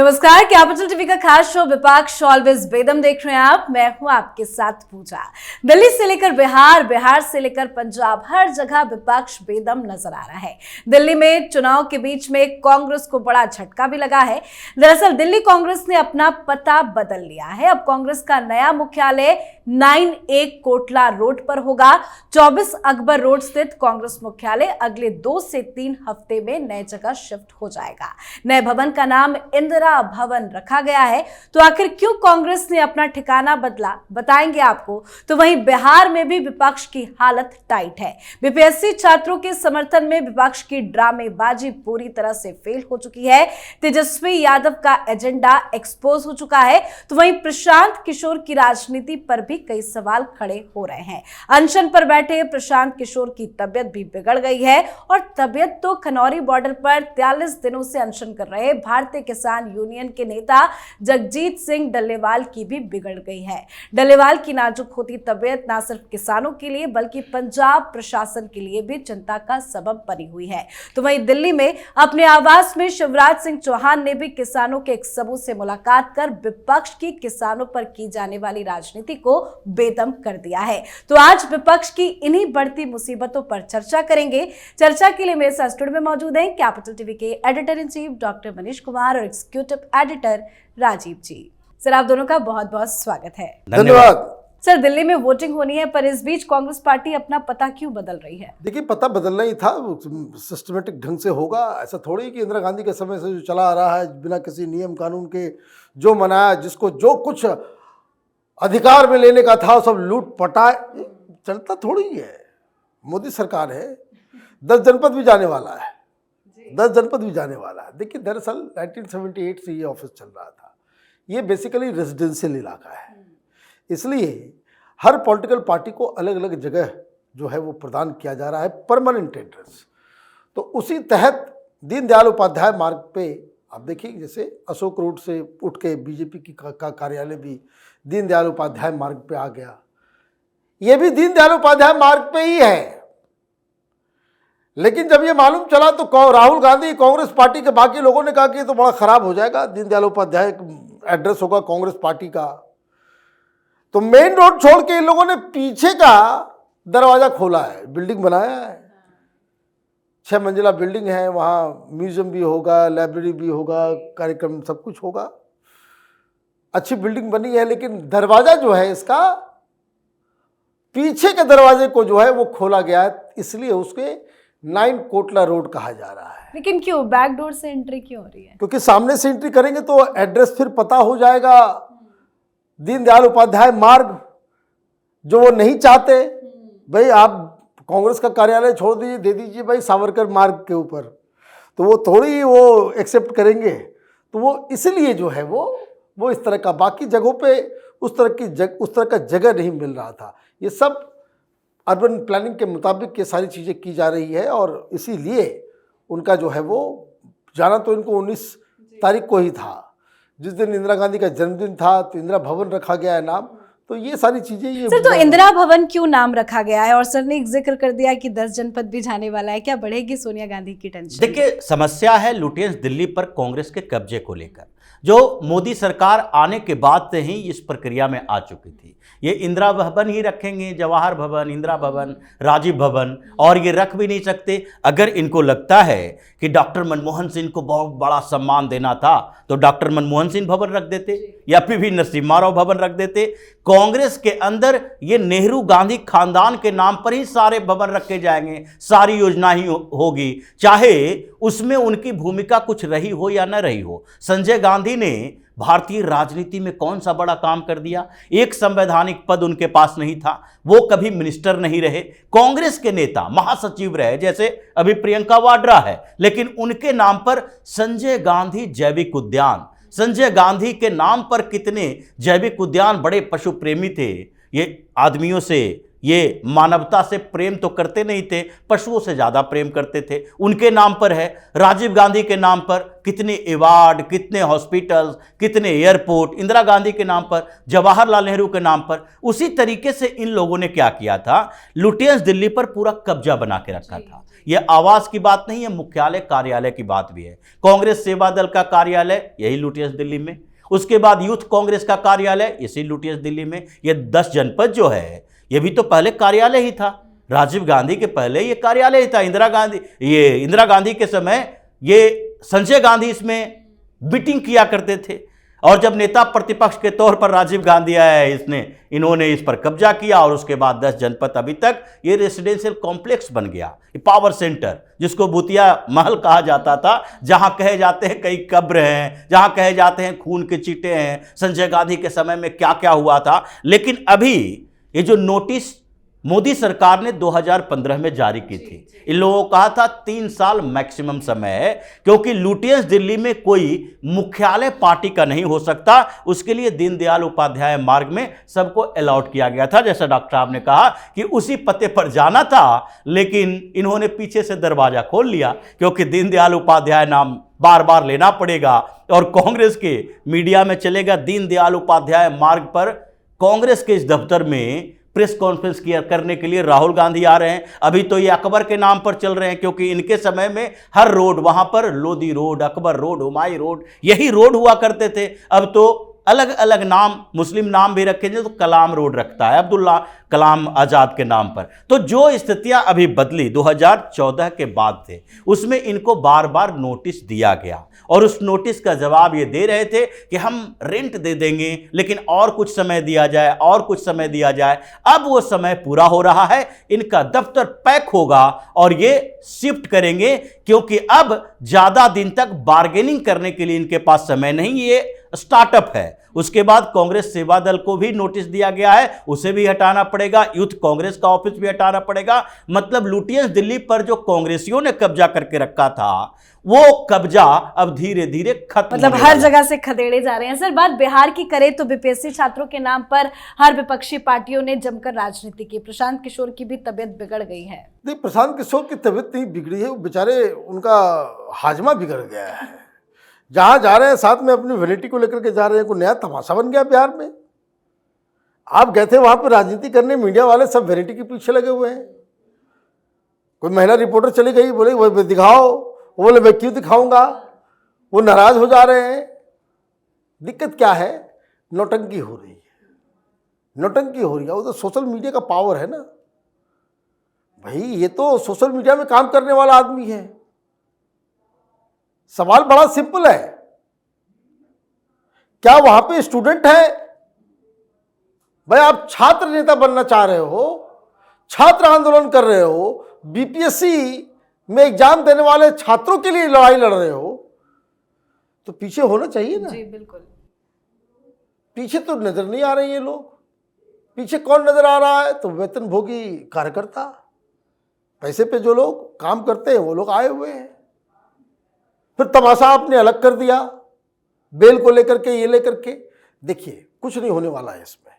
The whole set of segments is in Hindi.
नमस्कार, कैपिटल टीवी का खास शो विपक्ष ऑलवेज बेदम देख रहे हैं आप। मैं हूं आपके साथ पूजा। दिल्ली से लेकर बिहार, बिहार से लेकर पंजाब, हर जगह विपक्ष बेदम नजर आ रहा है। दिल्ली में चुनाव के बीच में कांग्रेस को बड़ा झटका भी लगा है। दरअसल दिल्ली कांग्रेस ने अपना पता बदल लिया है। अब कांग्रेस का नया मुख्यालय 9A कोटला रोड पर होगा। 24 अकबर रोड स्थित कांग्रेस मुख्यालय अगले 2 से 3 हफ्ते में नए जगह शिफ्ट हो जाएगा। नए भवन का नाम इंदिरा भवन रखा गया है। तो आखिर क्यों कांग्रेस ने अपना ठिकाना बदला, बताएंगे आपको। तो वहीं बिहार में भी विपक्ष की हालत टाइट है। बीपीएससी छात्रों के समर्थन में विपक्ष की ड्रामेबाजी पूरी तरह से फेल हो चुकी है। तेजस्वी यादव का एजेंडा एक्सपोज हो चुका है। तो वहीं प्रशांत किशोर की राजनीति पर भी कई सवाल खड़े हो रहे हैं। अनशन पर बैठे प्रशांत किशोर की तबियत भी बिगड़ गई है और तबियत तो खनौरी बॉर्डर पर 43 दिनों से अनशन कर रहे भारतीय किसान यूनियन के नेता जगजीत सिंह डल्लेवाल की भी बिगड़ गई है। डल्लेवाल की नाजुक होती तबियत न सिर्फ किसानों के लिए बल्कि पंजाब प्रशासन के लिए भी चिंता का सबब बनी हुई है। तो वहीं दिल्ली में अपने आवास में शिवराज सिंह चौहान ने भी किसानों के एक समूह से मुलाकात कर विपक्ष की किसानों पर की जाने वाली राजनीति को बेदम कर दिया है। तो आज विपक्ष की इन्हीं बढ़ती मुसीबतों पर चर्चा करेंगे। चर्चा के लिए मेरे साथ स्टूडियो में मौजूद हैं कैपिटल टीवी के editor in chief doctor Manish Kumar और एग्जीक्यूटिव एडिटर राजीव जी। सर, आप दोनों का बहुत बहुत स्वागत है। धन्यवाद। सर, दिल्ली में वोटिंग होनी है, पर इस बीच कांग्रेस पार्टी अपना पता क्यों बदल रही है? देखिए, पता बदलना ही था, सिस्टमेटिक ढंग से होगा। ऐसा थोड़ी कि इंदिरा गांधी के समय से जो चला आ रहा है बिना किसी नियम कानून के, जो मनाया, जिसको जो कुछ अधिकार में लेने का था सब लूट पटाए, चलता थोड़ी है। मोदी सरकार है, 10 जनपद भी जाने वाला है, 10 जनपद भी जाने वाला है। देखिए, दरअसल 1978 से ये ऑफिस चल रहा था। ये बेसिकली रेजिडेंशियल इलाका है, इसलिए हर पॉलिटिकल पार्टी को अलग अलग जगह जो है वो प्रदान किया जा रहा है, परमानेंट एड्रेस। तो उसी तहत दीनदयाल उपाध्याय मार्ग पे आप देखिए, जैसे अशोक रोड से उठ के बीजेपी की का कार्यालय भी दीनदयाल उपाध्याय मार्ग पे आ गया। ये भी दीनदयाल उपाध्याय मार्ग पे ही है। लेकिन जब ये मालूम चला तो राहुल गांधी, कांग्रेस पार्टी के बाकी लोगों ने कहा कि ये तो बड़ा खराब हो जाएगा, दीनदयाल उपाध्याय एड्रेस होगा कांग्रेस पार्टी का। तो मेन रोड छोड़ के इन लोगों ने पीछे का दरवाजा खोला है, बिल्डिंग बनाया है। 6 मंजिला बिल्डिंग है, वहाँ म्यूजियम भी होगा, लाइब्रेरी भी होगा, कार्यक्रम सब कुछ होगा। अच्छी बिल्डिंग बनी है, लेकिन दरवाजा जो है इसका, पीछे के दरवाजे को जो है वो खोला गया है, इसलिए उसके 9 कोटला रोड कहा जा रहा है। लेकिन क्यों बैक डोर से एंट्री क्यों हो रही है? क्योंकि सामने से एंट्री करेंगे तो एड्रेस फिर पता हो जाएगा। दीनदयाल उपाध्याय मार्ग जो वो नहीं चाहते, भाई आप कांग्रेस का कार्यालय छोड़ दीजिए, दे दीजिए भाई सावरकर मार्ग के ऊपर, तो वो थोड़ी वो एक्सेप्ट करेंगे। तो वो इसलिए जो है वो इस तरह का, बाकी जगहों पे उस तरह का जगह नहीं मिल रहा था। ये सब अर्बन प्लानिंग के मुताबिक ये सारी चीज़ें की जा रही है और इसीलिए उनका जो है वो जाना तो इनको 19 तारीख को ही था, जिस दिन इंदिरा गांधी का जन्मदिन था, तो इंदिरा भवन रखा गया है नाम। तो ये सारी चीजें ये सर, तो इंदिरा भवन क्यों नाम रखा गया है? और सर ने एक जिक्र कर दिया कि 10 जनपद भी जाने वाला है। क्या बढ़ेगी सोनिया गांधी की टेंशन? देखिए, समस्या है लुटियंस दिल्ली पर कांग्रेस के कब्जे को लेकर, जो मोदी सरकार आने के बाद से ही इस प्रक्रिया में आ चुकी थी। ये इंदिरा भवन ही रखेंगे, जवाहर भवन, इंदिरा भवन, राजीव भवन, और ये रख भी नहीं सकते। अगर इनको लगता है कि डॉक्टर मनमोहन सिंह को बहुत बड़ा सम्मान देना था तो डॉक्टर मनमोहन सिंह भवन रख देते या पीवी नरसिम्हा राव भवन रख देते। कांग्रेस के अंदर ये नेहरू गांधी खानदान के नाम पर ही सारे भवन रखे जाएंगे, सारी योजना ही होगी, चाहे उसमें उनकी भूमिका कुछ रही हो या न रही हो। संजय गांधी ने भारतीय राजनीति में कौन सा बड़ा काम कर दिया? एक संवैधानिक पद उनके पास नहीं था, वो कभी मिनिस्टर नहीं रहे, कांग्रेस के नेता महासचिव रहे, जैसे अभी प्रियंका वाड्रा है, लेकिन उनके नाम पर संजय गांधी जैविक उद्यान, संजय गांधी के नाम पर कितने जैविक उद्यान, बड़े पशु प्रेमी थे, ये आदमियों से ये मानवता से प्रेम तो करते नहीं थे, पशुओं से ज़्यादा प्रेम करते थे। उनके नाम पर है, राजीव गांधी के नाम पर कितने अवार्ड, कितने हॉस्पिटल्स, कितने एयरपोर्ट, इंदिरा गांधी के नाम पर, जवाहरलाल नेहरू के नाम पर। उसी तरीके से इन लोगों ने क्या किया था, लुटियंस दिल्ली पर पूरा कब्जा बना के रखा था। यह आवास की बात नहीं है, मुख्यालय कार्यालय की बात भी है। कांग्रेस सेवा दल का कार्यालय यही लुटियंस दिल्ली में, उसके बाद यूथ कांग्रेस का कार्यालय इसी लुटियंस दिल्ली में। ये 10 जनपद जो है ये भी तो पहले कार्यालय ही था। राजीव गांधी के पहले ये कार्यालय ही था। इंदिरा गांधी के समय ये संजय गांधी इसमें मीटिंग किया करते थे, और जब नेता प्रतिपक्ष के तौर पर राजीव गांधी आया इन्होंने इस पर कब्जा किया, और उसके बाद 10 जनपद अभी तक ये रेसिडेंशियल कॉम्प्लेक्स बन गया, पावर सेंटर, जिसको भूतिया महल कहा जाता था, जहां कहे जाते हैं कई कब्र हैं, जहां कहे जाते हैं खून के चीटे हैं, संजय गांधी के समय में क्या क्या हुआ था। लेकिन अभी ये जो नोटिस मोदी सरकार ने 2015 में जारी की थी, इन लोगों को कहा था 3 साल मैक्सिमम समय है, क्योंकि लुटियंस दिल्ली में कोई मुख्यालय पार्टी का नहीं हो सकता। उसके लिए दीनदयाल उपाध्याय मार्ग में सबको अलाउड किया गया था, जैसा डॉक्टर साहब ने कहा कि उसी पते पर जाना था, लेकिन इन्होंने पीछे से दरवाजा खोल लिया, क्योंकि दीनदयाल उपाध्याय नाम बार बार लेना पड़ेगा, और कांग्रेस के मीडिया में चलेगा दीनदयाल उपाध्याय मार्ग पर कांग्रेस के इस दफ्तर में प्रेस कॉन्फ्रेंस किया करने के लिए राहुल गांधी आ रहे हैं। अभी तो ये अकबर के नाम पर चल रहे हैं, क्योंकि इनके समय में हर रोड, वहां पर Lodhi road, Akbar road, Humayun road, यही रोड हुआ करते थे। अब तो अलग अलग नाम, मुस्लिम नाम भी रखे हैं, तो कलाम रोड रखता है अब्दुल्ला कलाम आज़ाद के नाम पर। तो जो स्थितियां अभी बदली 2014 के बाद थे, उसमें इनको बार बार नोटिस दिया गया, और उस नोटिस का जवाब ये दे रहे थे कि हम रेंट दे देंगे, लेकिन और कुछ समय दिया जाए, और कुछ समय दिया जाए। अब वो समय पूरा हो रहा है, इनका दफ्तर पैक होगा और ये शिफ्ट करेंगे, क्योंकि अब ज़्यादा दिन तक बार्गेनिंग करने के लिए इनके पास समय नहीं, ये स्टार्टअप है। उसके बाद कांग्रेस सेवा दल को भी नोटिस दिया गया है, उसे भी हटाना पड़ेगा, यूथ कांग्रेस का ऑफिस भी हटाना पड़ेगा। मतलब लुटियंस दिल्ली पर जो कांग्रेसियों ने कब्जा करके रखा था, वो कब्जा अब धीरे धीरे खत्म, मतलब हर जगह से खदेड़े जा रहे हैं। सर, बात बिहार की करें तो बीपीएससी छात्रों के नाम पर हर विपक्षी पार्टियों ने जमकर राजनीति की। प्रशांत किशोर की भी तबीयत बिगड़ गई है। नहीं, प्रशांत किशोर की तबीयत नहीं बिगड़ी है, वो बेचारे, उनका हाजमा बिगड़ गया है। जहां जा रहे हैं साथ में अपनी वैनिटी को लेकर के जा रहे हैं, कोई नया तमाशा बन गया बिहार में। आप गए थे वहां पर राजनीति करने, मीडिया वाले सब वैनिटी के पीछे लगे हुए हैं। कोई महिला रिपोर्टर चली गई, बोले वो दिखाओ, वो बोले मैं क्यों दिखाऊंगा, वो नाराज हो जा रहे हैं। दिक्कत क्या है, नौटंकी हो रही है, नौटंकी हो रही है। वो तो सोशल मीडिया का पावर है ना भाई, ये तो सोशल मीडिया में काम करने वाला आदमी है। सवाल बड़ा सिंपल है, क्या वहां पे स्टूडेंट है? भाई आप छात्र नेता बनना चाह रहे हो, छात्र आंदोलन कर रहे हो, बीपीएससी में एग्जाम देने वाले छात्रों के लिए लड़ाई लड़ रहे हो, तो पीछे होना चाहिए ना। जी बिल्कुल। पीछे तो नजर नहीं आ रहे ये लोग। पीछे कौन नजर आ रहा है? तो वेतनभोगी कार्यकर्ता, पैसे पे जो लोग काम करते हैं वो लोग आए हुए हैं। फिर तमाशा आपने अलग कर दिया, बेल को लेकर के, ये लेकर के। देखिए कुछ नहीं होने वाला है इसमें।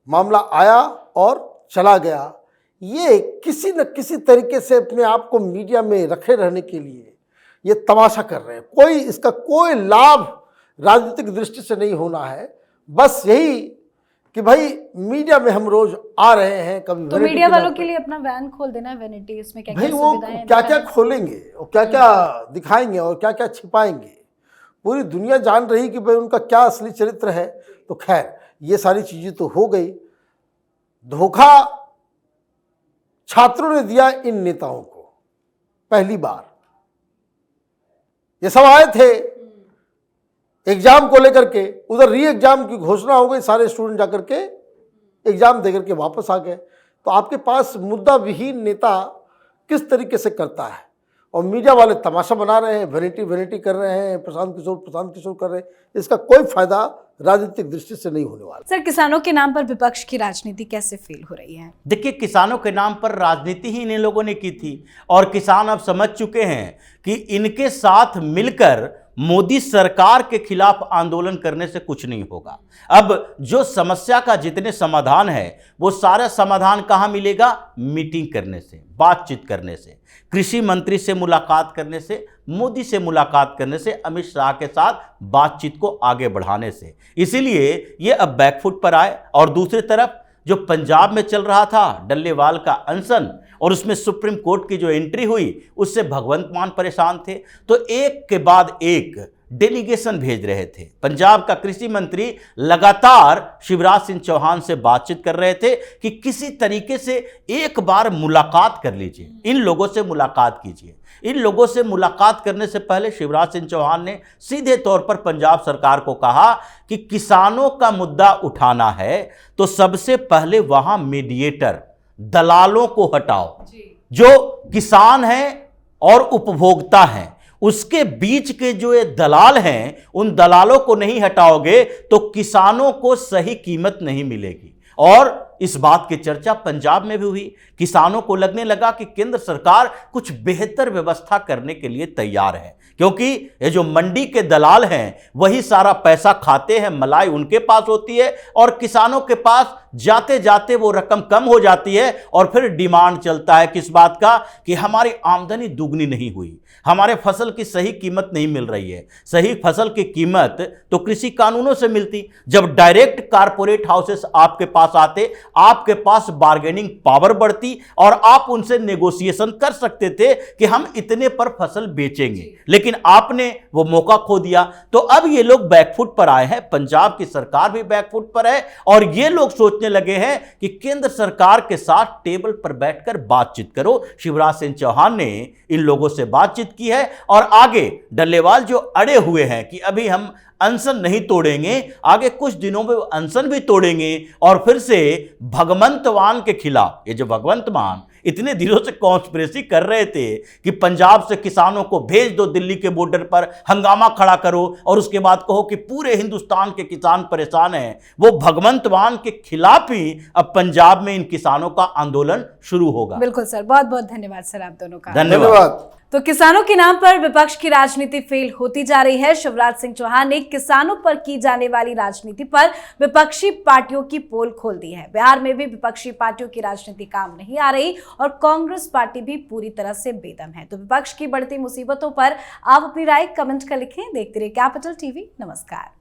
मामला आया और चला गया। ये किसी न किसी तरीके से अपने आप को मीडिया में रखे रहने के लिए ये तमाशा कर रहे हैं। इसका कोई लाभ राजनीतिक दृष्टि से नहीं होना है। बस यही कि भाई मीडिया में हम रोज आ रहे हैं, कभी तो मीडिया वालों के लिए अपना वैन खोल देना है, वैनिटी, इसमें क्या भाई वो क्या क्या खोलेंगे और क्या क्या दिखाएंगे और क्या क्या छिपाएंगे, पूरी दुनिया जान रही कि भाई उनका क्या असली चरित्र है। तो खैर ये सारी चीजें तो हो गई। धोखा छात्रों ने दिया इन नेताओं को। पहली बार ये सब आए थे एग्जाम को लेकर के, उधर री एग्जाम की घोषणा हो गई, सारे स्टूडेंट जाकर के एग्जाम देकर के वापस आ गए। तो आपके पास मुद्दा विहीन नेता किस तरीके से करता है, और मीडिया वाले तमाशा बना रहे हैं, वैनिटी कर रहे हैं, प्रशांत किशोर कर रहे हैं। इसका कोई फायदा राजनीतिक दृष्टि से नहीं होने वाला। सर, किसानों के नाम पर विपक्ष की राजनीति कैसे फेल हो रही है? देखिए, किसानों के नाम पर राजनीति ही इन लोगों ने की थी, और किसान अब समझ चुके हैं कि इनके साथ मिलकर मोदी सरकार के खिलाफ आंदोलन करने से कुछ नहीं होगा। अब जो समस्या का जितने समाधान है वो सारा समाधान कहाँ मिलेगा? मीटिंग करने से, बातचीत करने से, कृषि मंत्री से मुलाकात करने से, मोदी से मुलाकात करने से, अमित शाह के साथ बातचीत को आगे बढ़ाने से। इसीलिए ये अब बैकफुट पर आए। और दूसरी तरफ जो पंजाब में चल रहा था डल्लेवाल का अनशन और उसमें सुप्रीम कोर्ट की जो एंट्री हुई उससे भगवंत मान परेशान थे, तो एक के बाद एक डेलीगेशन भेज रहे थे। पंजाब का कृषि मंत्री लगातार शिवराज सिंह चौहान से बातचीत कर रहे थे कि किसी तरीके से एक बार मुलाकात कर लीजिए, इन लोगों से मुलाकात कीजिए। इन लोगों से मुलाकात करने से पहले शिवराज सिंह चौहान ने सीधे तौर पर पंजाब सरकार को कहा कि किसानों का मुद्दा उठाना है तो सबसे पहले वहां मीडिएटर, दलालों को हटाओ। जो किसान हैं और उपभोक्ता हैं उसके बीच के जो ये दलाल हैं, उन दलालों को नहीं हटाओगे तो किसानों को सही कीमत नहीं मिलेगी। और इस बात की चर्चा पंजाब में भी हुई। किसानों को लगने लगा कि केंद्र सरकार कुछ बेहतर व्यवस्था करने के लिए तैयार है, क्योंकि ये जो मंडी के दलाल हैं वही सारा पैसा खाते हैं, मलाई उनके पास होती है और किसानों के पास जाते जाते वो रकम कम हो जाती है और फिर डिमांड चलता है किस बात का कि हमारी आमदनी दुगनी नहीं हुई, हमारे फसल की सही कीमत नहीं मिल रही है। सही फसल की कीमत तो कृषि कानूनों से मिलती। जब डायरेक्ट कारपोरेट हाउसेस आपके पास आते, आपके पास बार्गेनिंग पावर बढ़ती और आप उनसे नेगोशिएशन कर सकते थे कि हम इतने पर फसल बेचेंगे, लेकिन आपने वो मौका खो दिया। तो अब ये लोग बैकफुट पर आए हैं, पंजाब की सरकार भी बैकफुट पर है और ये लोग सोचने लगे हैं कि केंद्र सरकार के साथ टेबल पर बैठकर बातचीत करो। शिवराज सिंह चौहान ने इन लोगों से बातचीत की है और आगे डल्लेवाल जो अड़े हुए हैं कि अभी हम अनशन नहीं तोड़ेंगे, आगे कुछ दिनों में अनशन भी तोड़ेंगे और फिर से भगवंत मान के खिलाफ, ये जो भगवंत मान इतने दिनों से कॉन्स्पिरेसी कर रहे थे कि पंजाब से किसानों को भेज दो दिल्ली के बॉर्डर पर, हंगामा खड़ा करो और उसके बाद कहो कि पूरे हिंदुस्तान के किसान परेशान हैं, वो भगवंत मान के खिलाफ ही अब पंजाब में इन किसानों का आंदोलन शुरू होगा। बिल्कुल सर, बहुत बहुत धन्यवाद सर आप दोनों का। धन्यवाद। तो किसानों के नाम पर विपक्ष की राजनीति फेल होती जा रही है। शिवराज सिंह चौहान ने किसानों पर की जाने वाली राजनीति पर विपक्षी पार्टियों की पोल खोल दी है। बिहार में भी विपक्षी पार्टियों की राजनीति काम नहीं आ रही और कांग्रेस पार्टी भी पूरी तरह से बेदम है। तो विपक्ष की बढ़ती मुसीबतों पर आप अपनी राय कमेंट कर लिखें। देखते रहिए कैपिटल टीवी। नमस्कार।